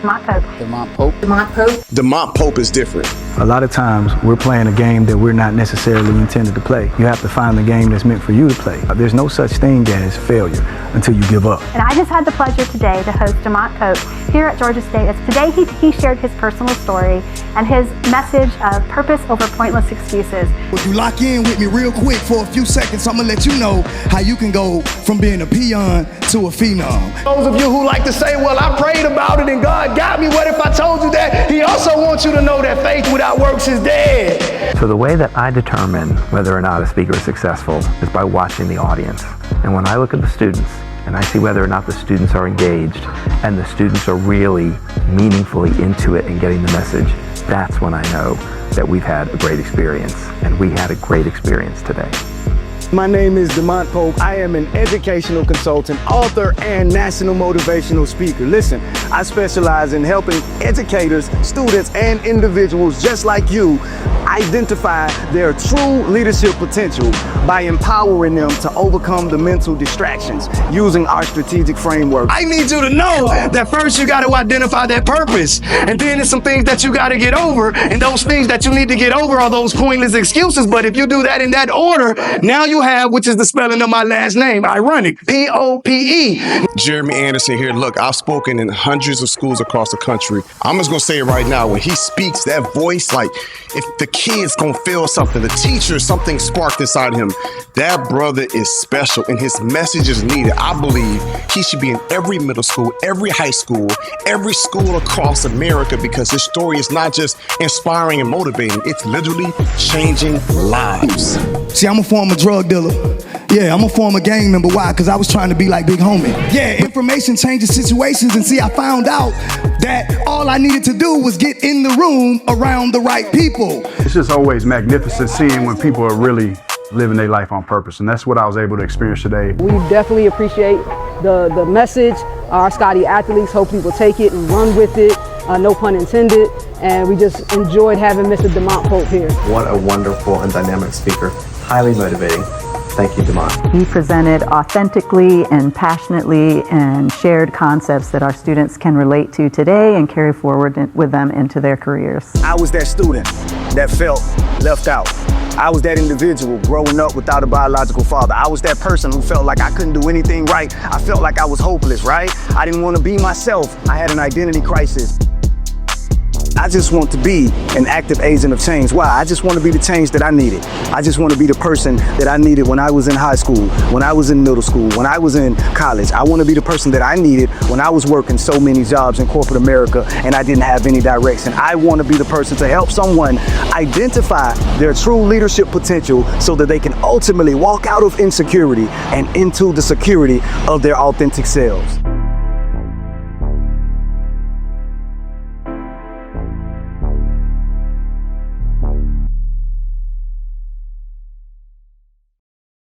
Demont Pope. Demont Pope. Demont Pope. Demont Pope is different. A lot of times we're playing a game that we're not necessarily intended to play. You have to find the game that's meant for you to play. There's no such thing as failure until you give up. And I just had the pleasure today to host Demont Pope here at Georgia State. As today he shared his personal story and his message of purpose over pointless excuses. If you lock in with me real quick for a few seconds, I'm gonna let you know how you can go from being a peon to a phenom. Those of you who like to say, well, I prayed about it and God got me. What if I told you that? He also wants you to know that faith without works is dead. So the way that I determine whether or not a speaker is successful is by watching the audience. And when I look at the students and I see whether or not the students are engaged and the students are really meaningfully into it and getting the message, that's when I know that we've had a great experience. And we had a great experience today. My name is Demont Pope. I am an educational consultant, author, and national motivational speaker. Listen, I specialize in helping educators, students, and individuals just like you identify their true leadership potential by empowering them to overcome the mental distractions using our strategic framework. I need you to know that first you got to identify that purpose, and then there's some things that you got to get over, and those things that you need to get over are those pointless excuses. But if you do that in that order, now you have, which is the spelling of my last name, ironic, P-O-P-E. Jeremy Anderson here. Look, I've spoken in hundreds of schools across the country. I'm just gonna say it right now. When he speaks, that voice, like if the kid's gonna feel something, the teacher, something sparked inside him. That brother is special and his message is needed. I believe he should be in every middle school, every high school, every school across America, because his story is not just inspiring and motivating, it's literally changing lives. See, I'm a former drug dealer. Yeah, I'm a former gang member. Why? Because I was trying to be like Big Homie. Yeah, information changes situations, and see, I found out that all I needed to do was get in the room around the right people. It's just always magnificent seeing when people are really living their life on purpose, and that's what I was able to experience today. We definitely appreciate the message. Our Scotty athletes hopefully will take it and run with it, no pun intended, and we just enjoyed having Mr. Demont Pope here. What a wonderful and dynamic speaker. Highly motivating. Thank you, Demont. He presented authentically and passionately and shared concepts that our students can relate to today and carry forward with them into their careers. I was that student that felt left out. I was that individual growing up without a biological father. I was that person who felt like I couldn't do anything right. I felt like I was hopeless, right? I didn't want to be myself. I had an identity crisis. I just want to be an active agent of change. Why? I just want to be the change that I needed. I just want to be the person that I needed when I was in high school, when I was in middle school, when I was in college. I want to be the person that I needed when I was working so many jobs in corporate America and I didn't have any direction. I want to be the person to help someone identify their true leadership potential so that they can ultimately walk out of insecurity and into the security of their authentic selves.